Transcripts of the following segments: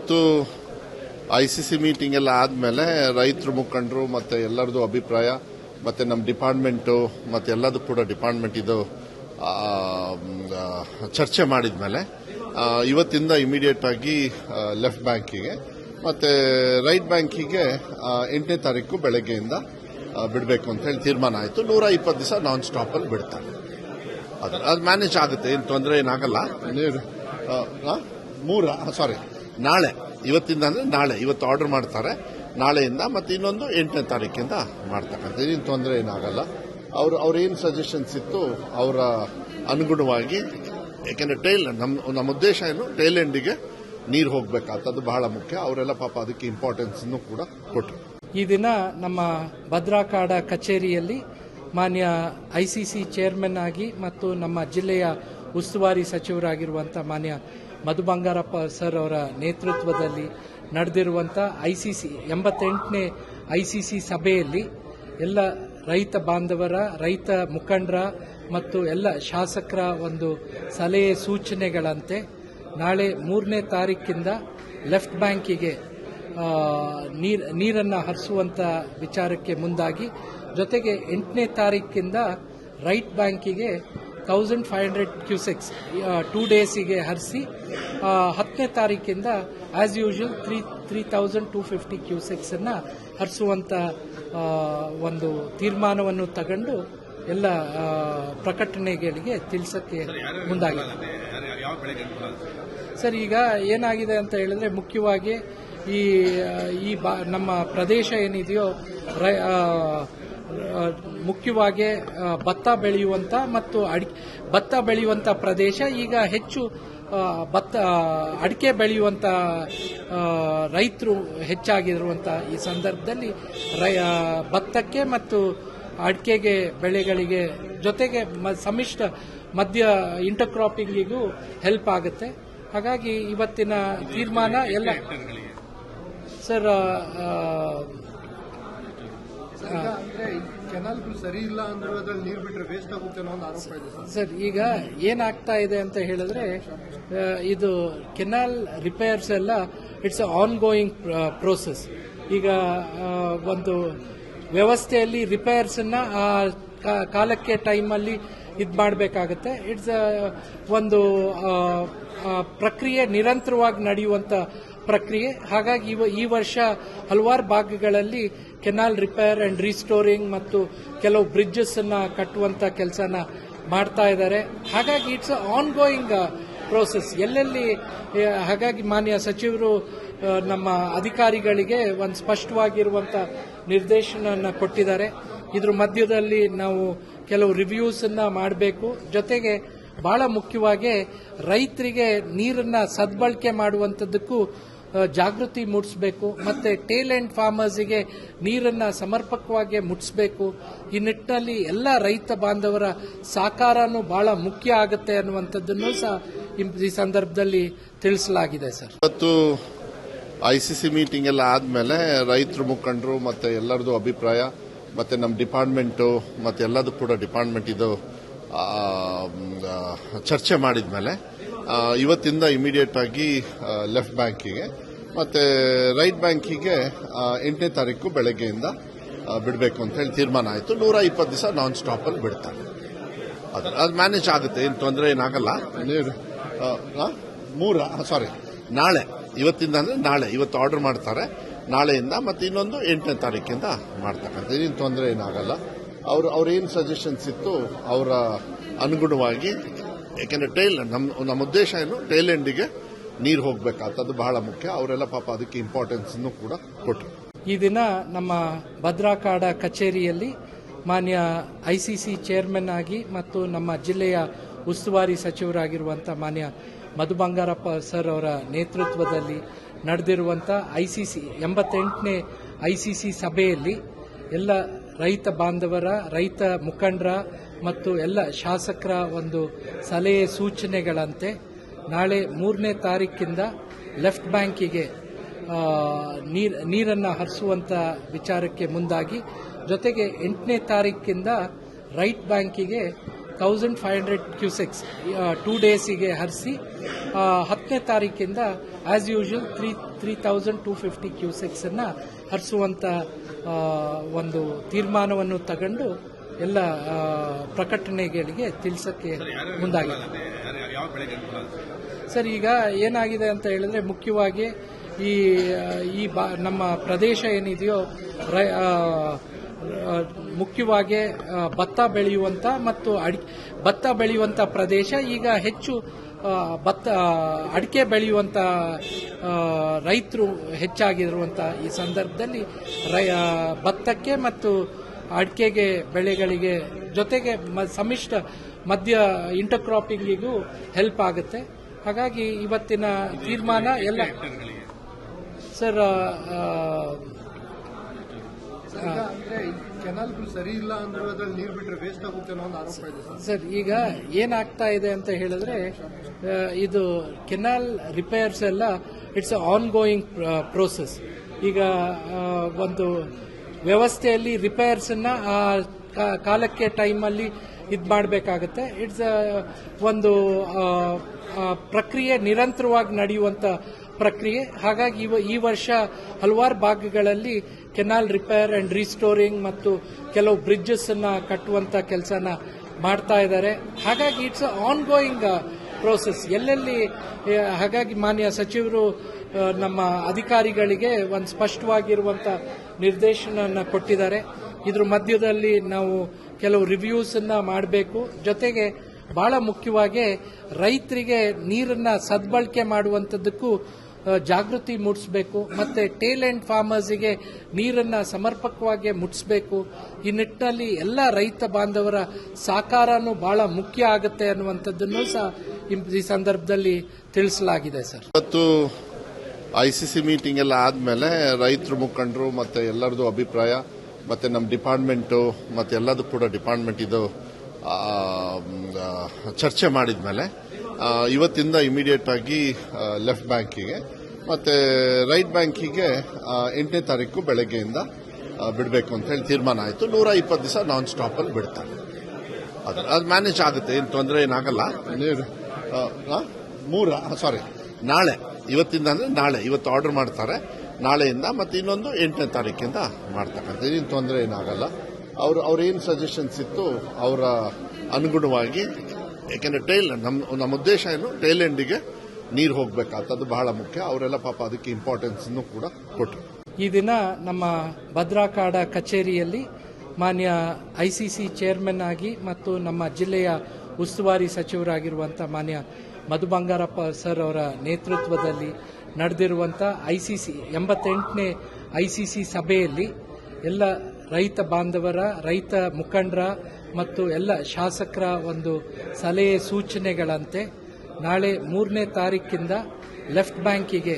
ಇವತ್ತು ICC meeting ಎಲ್ಲ ಆದಮೇಲೆ ರೈತರ ಮುಖಂಡರು ಮತ್ತೆ ಎಲ್ಲರದು ಅಭಿಪ್ರಾಯ ಮತ್ತೆ ನಮ್ಮ ಡಿಪಾರ್ಟ್ಮೆಂಟು ಮತ್ತೆ ಎಲ್ಲದೂ ಕೂಡ ಡಿಪಾರ್ಟ್ಮೆಂಟ್ ಇದು ಚರ್ಚೆ ಮಾಡಿದ ಮೇಲೆ ಇವತ್ತಿಂದ ಇಮಿಡಿಯೇಟ್ ಆಗಿ ಲೆಫ್ಟ್ ಬ್ಯಾಂಕಿಗೆ ಮತ್ತೆ ರೈಟ್ ಬ್ಯಾಂಕಿಗೆ 8ನೇ ತಾರೀಕು ಬೆಳಗ್ಗೆಯಿಂದ ಬಿಡಬೇಕು ಅಂತ ಹೇಳಿ ತೀರ್ಮಾನ ಆಯಿತು. 120 ದಿವಸ ನಾನ್ ಸ್ಟಾಪ್ ಅಲ್ಲಿ ಬಿಡ್ತಾರೆ. ಅದು ಮ್ಯಾನೇಜ್ ಆಗುತ್ತೆ, ಏನು ತೊಂದರೆ ಏನಾಗಲ್ಲ. ನಾಳೆ, ಇವತ್ತಿಂದ ಅಂದ್ರೆ ನಾಳೆ, ಇವತ್ತು ಆರ್ಡರ್ ಮಾಡ್ತಾರೆ, ನಾಳೆಯಿಂದ ಮತ್ತೆ ಇನ್ನೊಂದು 8ನೇ ತಾರೀಕಿಂದ ಮಾಡ್ತಕ್ಕಂಥ, ಏನು ತೊಂದರೆ ಏನಾಗಲ್ಲ. ಅವ್ರೇನು ಸಜೆಷನ್ಸ್ ಇತ್ತು ಅವರ ಅನುಗುಣವಾಗಿ, ಯಾಕೆಂದ್ರೆ ನಮ್ಮ ಉದ್ದೇಶ ಏನು ಟೈಲ್ ಎಂಡಿಗೆ ನೀರು ಹೋಗ್ಬೇಕಾಗ್ತದ್ದು ಬಹಳ ಮುಖ್ಯ. ಅವರೆಲ್ಲ ಪಾಪ ಅದಕ್ಕೆ ಇಂಪಾರ್ಟೆನ್ಸ್ ಕೂಡ ಕೊಟ್ಟರು. ಈ ದಿನ ನಮ್ಮ ಭದ್ರಾಕಾಡ ಕಚೇರಿಯಲ್ಲಿ ಮಾನ್ಯ ಐಸಿಸಿ ಚೇರ್ಮನ್ ಆಗಿ ಮತ್ತು ನಮ್ಮ ಜಿಲ್ಲೆಯ ಉಸ್ತುವಾರಿ ಸಚಿವರಾಗಿರುವಂಥ ಮಾನ್ಯ ಮಧು ಬಂಗಾರಪ್ಪ ಸರ್ ಅವರ ನೇತೃತ್ವದಲ್ಲಿ ನಡೆದಿರುವಂಥ ಐಸಿಸಿ 88ನೇ ಐಸಿಸಿ ಸಭೆಯಲ್ಲಿ ಎಲ್ಲ ರೈತ ಬಾಂಧವರ, ರೈತ ಮುಖಂಡರ ಮತ್ತು ಎಲ್ಲ ಶಾಸಕರ ಒಂದು ಸಲಹೆ ಸೂಚನೆಗಳಂತೆ ನಾಳೆ 3ನೇ ತಾರೀಕಿಂದ ಲೆಫ್ಟ್ ಬ್ಯಾಂಕಿಗೆ ನೀರನ್ನು ಹರಿಸುವಂತ ವಿಚಾರಕ್ಕೆ ಮುಂದಾಗಿ, ಜೊತೆಗೆ 8ನೇ ತಾರೀಕಿಂದ ರೈಟ್ ಬ್ಯಾಂಕಿಗೆ 1500 ಕ್ಯೂಸೆಕ್ಸ್ 2 ಡೇಸಿಗೆ ಹರಿಸಿ, 10ನೇ ತಾರೀಕಿಂದ ಆಸ್ ಯೂಶುವಲ್ 3250 ಕ್ಯೂಸೆಕ್ಸ್ ಅನ್ನ ಹರಿಸುವಂತ ಒಂದು ತೀರ್ಮಾನವನ್ನು ತಗೊಂಡು ಎಲ್ಲ ಪ್ರಕಟಣೆಗಳಿಗೆ ತಿಳಿಸಕ್ಕೆ ಮುಂದಾಗಿದೆ. ಸರ್, ಈಗ ಏನಾಗಿದೆ ಅಂತ ಹೇಳಿದ್ರೆ, ಮುಖ್ಯವಾಗಿ ನಮ್ಮ ಪ್ರದೇಶ ಏನಿದೆಯೋ ಮುಖ್ಯವಾಗಿ ಭತ್ತ ಬೆಳೆಯುವಂತ ಮತ್ತು ಭತ್ತ ಬೆಳೆಯುವಂತ ಪ್ರದೇಶ, ಈಗ ಹೆಚ್ಚು ಅಡಿಕೆ ಬೆಳೆಯುವಂತ ರೈತರು ಹೆಚ್ಚಾಗಿರುವಂತ ಈ ಸಂದರ್ಭದಲ್ಲಿ ಭತ್ತಕ್ಕೆ ಮತ್ತು ಅಡಿಕೆಗೆ ಬೆಳೆಗಳಿಗೆ ಜೊತೆಗೆ ಸಮ್ಮಿಶ್ರ ಮಧ್ಯ ಇಂಟರ್ಕ್ರಾಪಿಂಗಿಗೂ ಹೆಲ್ಪ್ ಆಗುತ್ತೆ. ಹಾಗಾಗಿ ಇವತ್ತಿನ ತೀರ್ಮಾನ ಎಲ್ಲ ಸರ್, ಕೆನಾಲ್ಗಳು ಸರಿ ಇಲ್ಲ ಅಂದ್ರೆ ಅದ್ರಲ್ಲಿ ನೀರು ಬಿಟ್ಟರೆ ವೇಸ್ಟ್ ಆಗುತ್ತೆ ಅನ್ನೋ ಒಂದು ಆರೋಪ ಇದೆ ಸರ್. ಈಗ ಏನಾಗ್ತಾ ಇದೆ ಅಂತ ಹೇಳಿದ್ರೆ, ಇದು ಕೆನಾಲ್ ರಿಪೇರ್ಸ್ ಎಲ್ಲ ಇಟ್ಸ್ ಆನ್ ಗೋಯಿಂಗ್ ಪ್ರೋಸೆಸ್. ಈಗ ಒಂದು ವ್ಯವಸ್ಥೆಯಲ್ಲಿ ರಿಪೇರ್ಸ್ ಅನ್ನ ಕಾಲಕ್ಕೆ ಟೈಮಲ್ಲಿ ಇದು ಮಾಡಬೇಕಾಗುತ್ತೆ. ಇಟ್ಸ್ ಒಂದು ಪ್ರಕ್ರಿಯೆ ನಿರಂತರವಾಗಿ ನಡೆಯುವಂತ ಪ್ರಕ್ರಿಯೆ. ಹಾಗಾಗಿ ಈ ವರ್ಷ ಹಲವಾರು ಭಾಗಗಳಲ್ಲಿ ಕೆನಾಲ್ ರಿಪೇರ್ ಅಂಡ್ ರೀಸ್ಟೋರಿಂಗ್ ಮತ್ತು ಕೆಲವು ಬ್ರಿಡ್ಜಸ್ ಅನ್ನ ಕಟ್ಟುವಂತ ಕೆಲಸನ ಮಾಡ್ತಾ ಇದ್ದಾರೆ. ಹಾಗಾಗಿ ಇಟ್ಸ್ ಆನ್ ಗೋಯಿಂಗ್ ಪ್ರೋಸೆಸ್ ಎಲ್ಲೆಲ್ಲಿ. ಹಾಗಾಗಿ ಮಾನ್ಯ ಸಚಿವರು ನಮ್ಮ ಅಧಿಕಾರಿಗಳಿಗೆ ಒಂದು ಸ್ಪಷ್ಟವಾಗಿರುವಂತ ನಿರ್ದೇಶನ ಕೊಟ್ಟಿದ್ದಾರೆ. ಇದ್ರ ಮಧ್ಯದಲ್ಲಿ ನಾವು ಕೆಲವು ರಿವ್ಯೂಸ್ ಅನ್ನ ಮಾಡಬೇಕು. ಜೊತೆಗೆ ಬಹಳ ಮುಖ್ಯವಾಗಿ ರೈತರಿಗೆ ನೀರನ್ನ ಸದ್ಬಳಕೆ ಮಾಡುವಂತದ್ದಕ್ಕೂ ಜಾಗೃತಿ ಮೂಡಿಸಬೇಕು. ಮತ್ತೆ ಟೇಲ್ ಎಂಡ್ ಫಾರ್ಮರ್ಸ್ಗೆ ನೀರನ್ನ ಸಮರ್ಪಕವಾಗಿ ಮುಟ್ಟಿಸಬೇಕು. ಈ ನಿಟ್ಟಿನಲ್ಲಿ ಎಲ್ಲ ರೈತ ಬಾಂಧವರ ಸಹಕಾರನೂ ಬಹಳ ಮುಖ್ಯ ಆಗುತ್ತೆ ಅನ್ನುವಂಥದ್ದನ್ನು ಸಹ ಈ ಸಂದರ್ಭದಲ್ಲಿ ತಿಳಿಸಲಾಗಿದೆ. ಸರ್, ಇವತ್ತು ಐಸಿಸಿ ಮೀಟಿಂಗ್ ಎಲ್ಲ ಆದಮೇಲೆ ರೈತರ ಮುಖಂಡರು ಮತ್ತೆ ಎಲ್ಲರದು ಅಭಿಪ್ರಾಯ ಮತ್ತೆ ನಮ್ಮ ಡಿಪಾರ್ಟ್ಮೆಂಟು ಮತ್ತೆ ಎಲ್ಲದೂ ಕೂಡ ಡಿಪಾರ್ಟ್ಮೆಂಟ್ ಇದು ಚರ್ಚೆ ಮಾಡಿದ ಮೇಲೆ ಇವತ್ತಿಂದ ಇಮಿಡಿಯೇಟ್ ಆಗಿ ಲೆಫ್ಟ್ ಬ್ಯಾಂಕಿಗೆ ಮತ್ತೆ ರೈಟ್ ಬ್ಯಾಂಕಿಗೆ 8ನೇ ತಾರೀಕು ಬೆಳಗ್ಗೆಯಿಂದ ಬಿಡಬೇಕು ಅಂತ ಹೇಳಿ ತೀರ್ಮಾನ ಆಯಿತು. 120 ದಿವಸ ನಾನ್ ಸ್ಟಾಪ್ ಅಲ್ಲಿ ಬಿಡ್ತಾರೆ. ಅದು ಮ್ಯಾನೇಜ್ ಆಗುತ್ತೆ, ಏನು ತೊಂದರೆ ಏನಾಗಲ್ಲ. ನಾಳೆ, ಇವತ್ತಿಂದ ಅಂದ್ರೆ ನಾಳೆ, ಇವತ್ತು ಆರ್ಡರ್ ಮಾಡ್ತಾರೆ, ನಾಳೆಯಿಂದ ಮತ್ತೆ ಇನ್ನೊಂದು 8ನೇ ತಾರೀಕಿಂದ ಮಾಡ್ತಕ್ಕಂಥ, ಏನು ತೊಂದರೆ ಏನಾಗಲ್ಲ. ಅವ್ರೇನು ಸಜೆಷನ್ಸ್ ಇತ್ತು ಅವರ ಅನುಗುಣವಾಗಿ, ಯಾಕೆಂದ್ರೆ ನಮ್ಮ ಉದ್ದೇಶ ಏನು ಟೈಲ್ ಎಂಡಿಗೆ ನೀರು ಹೋಗ್ಬೇಕಾಗ್ತದ್ದು ಬಹಳ ಮುಖ್ಯ. ಅವರೆಲ್ಲ ಪಾಪ ಅದಕ್ಕೆ ಇಂಪಾರ್ಟೆನ್ಸ್ ಕೂಡ ಕೊಟ್ಟರು. ಈ ದಿನ ನಮ್ಮ ಭದ್ರಾಕಾಡ ಕಚೇರಿಯಲ್ಲಿ ಮಾನ್ಯ ಐಸಿಸಿ ಚೇರ್ಮನ್ ಆಗಿ ಮತ್ತು ನಮ್ಮ ಜಿಲ್ಲೆಯ ಉಸ್ತುವಾರಿ ಸಚಿವರಾಗಿರುವಂಥ ಮಾನ್ಯ ಮಧು ಬಂಗಾರಪ್ಪ ಸರ್ ಅವರ ನೇತೃತ್ವದಲ್ಲಿ ನಡೆದಿರುವಂಥ ಐಸಿಸಿ 88ನೇ ಐಸಿಸಿ ಸಭೆಯಲ್ಲಿ ಎಲ್ಲ ರೈತ ಬಾಂಧವರ, ರೈತ ಮುಖಂಡರ ಮತ್ತು ಎಲ್ಲ ಶಾಸಕರ ಒಂದು ಸಲಹೆ ಸೂಚನೆಗಳಂತೆ ನಾಳೆ 3ನೇ ತಾರೀಕಿಂದ ಲೆಫ್ಟ್ ಬ್ಯಾಂಕಿಗೆ ನೀರನ್ನು ಹರಿಸುವಂತ ವಿಚಾರಕ್ಕೆ ಮುಂದಾಗಿ, ಜೊತೆಗೆ 8ನೇ ತಾರೀಕಿಂದ ರೈಟ್ ಬ್ಯಾಂಕಿಗೆ 1500 ಕ್ಯೂಸೆಕ್ಸ್ 2 ಡೇಸಿಗೆ ಹರಿಸಿ 10ನೇ ತಾರೀಕಿಂದ ಆಸ್ ಯೂಶುವಲ್ 3250 ಕ್ಯೂಸೆಕ್ಸ್ ಅನ್ನ ಹರಿಸುವಂತ ಒಂದು ತೀರ್ಮಾನವನ್ನು ತಗೊಂಡು ಎಲ್ಲ ಪ್ರಕಟಣೆಗಳಿಗೆ ತಿಳಿಸಕ್ಕೆ ಮುಂದಾಗಿದೆ. ಸರ್, ಈಗ ಏನಾಗಿದೆ ಅಂತ ಹೇಳಿದ್ರೆ ಮುಖ್ಯವಾಗಿ ನಮ್ಮ ಪ್ರದೇಶ ಏನಿದೆಯೋ ಮುಖ್ಯವಾಗಿ ಭತ್ತ ಬೆಳೆಯುವಂತ ಮತ್ತು ಭತ್ತ ಬೆಳೆಯುವಂತ ಪ್ರದೇಶ ಈಗ ಹೆಚ್ಚು ಅಡಿಕೆ ಬೆಳೆಯುವಂತ ರೈತರು ಹೆಚ್ಚಾಗಿರುವಂತ ಈ ಸಂದರ್ಭದಲ್ಲಿ ಭತ್ತಕ್ಕೆ ಮತ್ತು ಅಡಿಕೆಗೆ ಬೆಳೆಗಳಿಗೆ ಜೊತೆಗೆ ಸಮ್ಮಿಶ್ರ ಮಧ್ಯ ಇಂಟರ್ಕ್ರಾಪಿಂಗಿಗೂ ಹೆಲ್ಪ್ ಆಗುತ್ತೆ. ಹಾಗಾಗಿ ಇವತ್ತಿನ ತೀರ್ಮಾನ ಎಲ್ಲ ಸರ್ ಅಂದ್ರೆ ಕೆನಾಲ್ಗಳು ಸರಿ ಇಲ್ಲ ಅಂದ್ರೆ ಅದ್ರಲ್ಲಿ ನೀರು ಬಿಟ್ರೆ ವೇಸ್ಟ್ ಆಗುತ್ತೆ ಅನ್ನೋ ಒಂದು ಆರೋಪ ಇದೆ ಸರ್. ಈಗ ಏನಾಗ್ತಾ ಇದೆ ಅಂತ ಹೇಳಿದ್ರೆ ಇದು ಕೆನಾಲ್ ರಿಪೇರ್ಸ್ ಎಲ್ಲ ಇಟ್ಸ್ ಆನ್ ಗೋಯಿಂಗ್ ಪ್ರೋಸೆಸ್. ಈಗ ಒಂದು ವ್ಯವಸ್ಥೆಯಲ್ಲಿ ರಿಪೇರ್ಸ್ ಅನ್ನ ಕಾಲಕ್ಕೆ ಟೈಮಲ್ಲಿ ಇದು ಮಾಡಬೇಕಾಗುತ್ತೆ. ಇಟ್ಸ್ ಒಂದು ಪ್ರಕ್ರಿಯೆ ನಿರಂತರವಾಗಿ ನಡೆಯುವಂತ ಪ್ರಕ್ರಿಯೆ. ಹಾಗಾಗಿ ಈ ವರ್ಷ ಹಲವಾರು ಭಾಗಗಳಲ್ಲಿ ಕೆನಾಲ್ ರಿಪೇರ್ ಅಂಡ್ ರೀಸ್ಟೋರಿಂಗ್ ಮತ್ತು ಕೆಲವು ಬ್ರಿಡ್ಜಸ್ ಅನ್ನ ಕಟ್ಟುವಂತ ಕೆಲಸನ ಮಾಡ್ತಾ ಇದ್ದಾರೆ. ಹಾಗಾಗಿ ಇಟ್ಸ್ ಆನ್ ಗೋಯಿಂಗ್ ಪ್ರೋಸೆಸ್ ಎಲ್ಲೆಲ್ಲಿ. ಹಾಗಾಗಿ ಮಾನ್ಯ ಸಚಿವರು ನಮ್ಮ ಅಧಿಕಾರಿಗಳಿಗೆ ಒಂದು ಸ್ಪಷ್ಟವಾಗಿರುವಂತ ನಿರ್ದೇಶನ ಕೊಟ್ಟಿದ್ದಾರೆ. ಇದ್ರ ಮಧ್ಯದಲ್ಲಿ ನಾವು ಕೆಲವು ರಿವ್ಯೂಸ್ ಅನ್ನ ಮಾಡಬೇಕು. ಜೊತೆಗೆ ಬಹಳ ಮುಖ್ಯವಾಗಿ ರೈತರಿಗೆ ನೀರನ್ನ ಸದ್ಬಳಕೆ ಮಾಡುವಂತದ್ದಕ್ಕೂ ಜಾಗೃತಿ ಮೂಡಿಸಬೇಕು. ಮತ್ತೆ ಟೇಲ್ ಅಂಡ್ ಫಾರ್ಮರ್ಸ್ಗೆ ನೀರನ್ನ ಸಮರ್ಪಕವಾಗಿ ಮುಟ್ಟಿಸಬೇಕು. ಈ ನಿಟ್ಟಿನಲ್ಲಿ ಎಲ್ಲ ರೈತ ಬಾಂಧವರ ಸಹಕಾರನೂ ಬಹಳ ಮುಖ್ಯ ಆಗುತ್ತೆ ಅನ್ನುವಂಥದ್ದನ್ನು ಸಹ ಈ ಸಂದರ್ಭದಲ್ಲಿ ತಿಳಿಸಲಾಗಿದೆ. ಸರ್, ಇವತ್ತು ಐಸಿಸಿ ಮೀಟಿಂಗ್ ಎಲ್ಲ ಆದ್ಮೇಲೆ ರೈತರ ಮುಖಂಡರು ಮತ್ತೆ ಎಲ್ಲರದು ಅಭಿಪ್ರಾಯ ಮತ್ತೆ ನಮ್ಮ ಡಿಪಾರ್ಟ್ಮೆಂಟು ಮತ್ತೆ ಎಲ್ಲದೂ ಕೂಡ ಡಿಪಾರ್ಟ್ಮೆಂಟ್ ಇದು ಚರ್ಚೆ ಮಾಡಿದ್ಮೇಲೆ ಇವತ್ತಿಂದ ಇಮಿಡಿಯೇಟ್ ಆಗಿ ಲೆಫ್ಟ್ ಬ್ಯಾಂಕಿಗೆ ಮತ್ತೆ ರೈಟ್ ಬ್ಯಾಂಕಿಗೆ 8ನೇ ತಾರೀಕು ಬೆಳಗ್ಗೆಯಿಂದ ಬಿಡಬೇಕು ಅಂತ ಹೇಳಿ ತೀರ್ಮಾನ ಆಯಿತು. 120 ದಿವಸ ನಾನ್ ಸ್ಟಾಪ್ ಅಲ್ಲಿ ಬಿಡ್ತಾರೆ. ಅದು ಮ್ಯಾನೇಜ್ ಆಗುತ್ತೆ, ಏನು ತೊಂದರೆ ಏನಾಗಲ್ಲ. ನಾಳೆ ಇವತ್ತಿಂದ ಅಂದ್ರೆ ನಾಳೆ ಇವತ್ತು ಆರ್ಡರ್ ಮಾಡ್ತಾರೆ. ನಾಳೆಯಿಂದ ಮತ್ತೆ ಇನ್ನೊಂದು 8ನೇ ತಾರೀಕಿಂದ ಮಾಡ್ತಕ್ಕಂಥ ಏನು ತೊಂದರೆ ಏನಾಗಲ್ಲ. ಅವ್ರೇನು ಸಜೆಷನ್ಸ್ ಇತ್ತು ಅವರ ಅನುಗುಣವಾಗಿ, ಯಾಕೆಂದ್ರೆ ನಮ್ಮ ಉದ್ದೇಶ ಏನು ಟೇಲ್ ಎಂಡಿಗೆ ನೀರು ಹೋಗ್ಬೇಕಾಗ್ತದ್ದು ಬಹಳ ಮುಖ್ಯ. ಅವರೆಲ್ಲ ಪಾಪ ಅದಕ್ಕೆ ಇಂಪಾರ್ಟೆನ್ಸ್ ಕೂಡ ಕೊಟ್ಟರು. ಈ ದಿನ ನಮ್ಮ ಭದ್ರಾಕಾಡ ಕಚೇರಿಯಲ್ಲಿ ಮಾನ್ಯ ಐಸಿಸಿ ಚೇರ್ಮನ್ ಆಗಿ ಮತ್ತು ನಮ್ಮ ಜಿಲ್ಲೆಯ ಉಸ್ತುವಾರಿ ಸಚಿವರಾಗಿರುವಂತಹ ಮಾನ್ಯ ಮಧು ಬಂಗಾರಪ್ಪ ಸರ್ ಅವರ ನೇತೃತ್ವದಲ್ಲಿ ನಡೆದಿರುವಂಥ ಐಸಿಸಿ 88ನೇ ಐಸಿಸಿ ಸಭೆಯಲ್ಲಿ ಎಲ್ಲ ರೈತ ಬಾಂಧವರ, ರೈತ ಮುಖಂಡರ ಮತ್ತು ಎಲ್ಲ ಶಾಸಕರ ಒಂದು ಸಲಹೆ ಸೂಚನೆಗಳಂತೆ ನಾಳೆ 3ನೇ ತಾರೀಕಿಂದ ಲೆಫ್ಟ್ ಬ್ಯಾಂಕಿಗೆ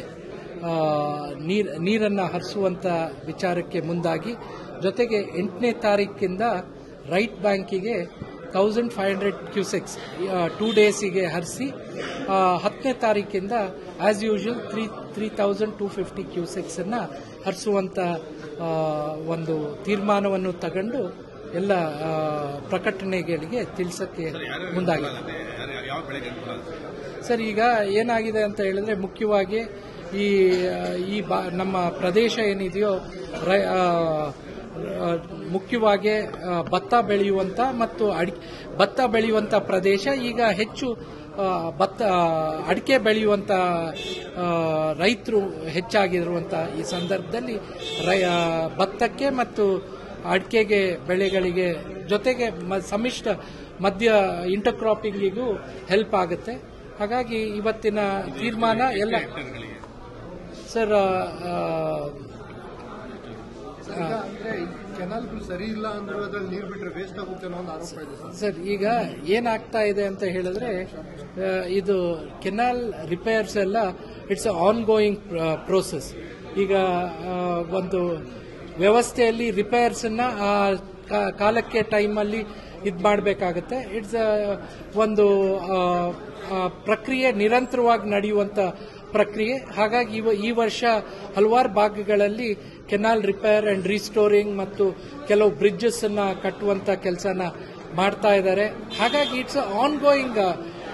ನೀರನ್ನು ಹರಿಸುವಂತ ವಿಚಾರಕ್ಕೆ ಮುಂದಾಗಿ, ಜೊತೆಗೆ 8ನೇ ತಾರೀಕಿಂದ ರೈಟ್ ಬ್ಯಾಂಕಿಗೆ 1500 ಕ್ಯೂಸೆಕ್ಸ್ 2 ಡೇಸಿಗೆ ಹರಿಸಿ 10ನೇ ತಾರೀಕಿಂದ ಆಸ್ ಯೂಶುವಲ್ 3250 ಕ್ಯೂಸೆಕ್ಸ್ ಅನ್ನ ಹರಿಸುವಂತ ಒಂದು ತೀರ್ಮಾನವನ್ನು ತಗೊಂಡು ಎಲ್ಲ ಪ್ರಕಟಣೆಗಳಿಗೆ ತಿಳಿಸಕ್ಕೆ ಮುಂದಾಗಿದೆ. ಸರ್, ಈಗ ಏನಾಗಿದೆ ಅಂತ ಹೇಳಿದ್ರೆ ಮುಖ್ಯವಾಗಿ ನಮ್ಮ ಪ್ರದೇಶ ಏನಿದೆಯೋ ಮುಖ್ಯವಾಗಿ ಭತ್ತ ಬೆಳೆಯುವಂತ ಮತ್ತು ಭತ್ತ ಬೆಳೆಯುವಂತ ಪ್ರದೇಶ ಈಗ ಹೆಚ್ಚು ಅಡಿಕೆ ಬೆಳೆಯುವಂತ ರೈತರು ಹೆಚ್ಚಾಗಿರುವಂತ ಈ ಸಂದರ್ಭದಲ್ಲಿ ಭತ್ತಕ್ಕೆ ಮತ್ತು ಅಡಿಕೆಗೆ ಬೆಳೆಗಳಿಗೆ ಜೊತೆಗೆ ಸಮ್ಮಿಶ್ರ ಮಧ್ಯ ಇಂಟರ್ಕ್ರಾಪಿಂಗಿಗೂ ಹೆಲ್ಪ್ ಆಗುತ್ತೆ. ಹಾಗಾಗಿ ಇವತ್ತಿನ ತೀರ್ಮಾನ ಎಲ್ಲ ಸರ್ ಅಂದ್ರೆ ಕೆನಾಲ್ಗಳು ಸರಿ ಇಲ್ಲ ಅಂದ್ರೆ ಅದ್ರಲ್ಲಿ ನೀರು ಬಿಟ್ರೆ ವೇಸ್ಟ್ ಆಗುತ್ತೆ ಅನ್ನೋ ಒಂದು ಆರೋಪ ಇದೆ ಸರ್. ಈಗ ಏನಾಗ್ತಾ ಇದೆ ಅಂತ ಹೇಳಿದ್ರೆ ಇದು ಕೆನಾಲ್ ರಿಪೇರ್ಸ್ ಎಲ್ಲ ಇಟ್ಸ್ ಆನ್ ಗೋಯಿಂಗ್ ಪ್ರೋಸೆಸ್. ಈಗ ಒಂದು ವ್ಯವಸ್ಥೆಯಲ್ಲಿ ರಿಪೇರ್ಸ್ ಅನ್ನ ಕಾಲಕ್ಕೆ ಟೈಮಲ್ಲಿ ಇದು ಮಾಡಬೇಕಾಗುತ್ತೆ. ಇಟ್ಸ್ ಒಂದು ಪ್ರಕ್ರಿಯೆ ನಿರಂತರವಾಗಿ ನಡೆಯುವಂತ ಪ್ರಕ್ರಿಯೆ. ಹಾಗಾಗಿ ಈ ವರ್ಷ ಹಲವಾರು ಭಾಗಗಳಲ್ಲಿ ಕೆನಾಲ್ ರಿಪೇರ್ ಅಂಡ್ ರೀಸ್ಟೋರಿಂಗ್ ಮತ್ತು ಕೆಲವು ಬ್ರಿಡ್ಜಸ್ ಅನ್ನ ಕಟ್ಟುವಂತ ಕೆಲಸನ ಮಾಡ್ತಾ ಇದ್ದಾರೆ. ಹಾಗಾಗಿ ಇಟ್ಸ್ ಆನ್ ಗೋಯಿಂಗ್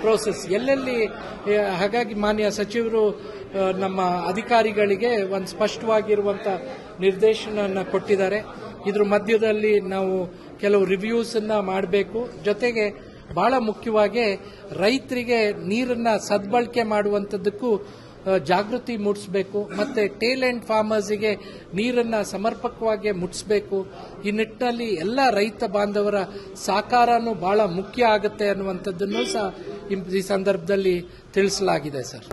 ಪ್ರೋಸೆಸ್. ಎಲ್ಲೆಲ್ಲಿ ಹಾಗಾಗಿ ಮಾನ್ಯ ಸಚಿವರು ನಮ್ಮ ಅಧಿಕಾರಿಗಳಿಗೆ ಒಂದು ಸ್ಪಷ್ಟವಾಗಿರುವಂತ ನಿರ್ದೇಶನ ಕೊಟ್ಟಿದ್ದಾರೆ. ಇದ್ರ ಮಧ್ಯದಲ್ಲಿ ನಾವು ಕೆಲವು ರಿವ್ಯೂಸ್ ಅನ್ನ ಮಾಡಬೇಕು. ಜೊತೆಗೆ ಬಹಳ ಮುಖ್ಯವಾಗಿ ರೈತರಿಗೆ ನೀರನ್ನ ಸದ್ಬಳಕೆ ಮಾಡುವಂತದ್ದಕ್ಕೂ ಜಾಗೃತಿ ಮೂಡಿಸಬೇಕು. ಮತ್ತೆ ಟೇಲ್ ಅಂಡ್ ಫಾರ್ಮರ್ಸ್ಗೆ ನೀರನ್ನ ಸಮರ್ಪಕವಾಗಿ ಮುಟ್ಟಿಸಬೇಕು. ಈ ನಿಟ್ಟಿನಲ್ಲಿ ಎಲ್ಲ ರೈತ ಬಾಂಧವರ ಸಹಕಾರನೂ ಬಹಳ ಮುಖ್ಯ ಆಗುತ್ತೆ ಅನ್ನುವಂಥದ್ದನ್ನು ಸಹ ಈ ಸಂದರ್ಭದಲ್ಲಿ ತಿಳಿಸಲಾಗಿದೆ ಸರ್.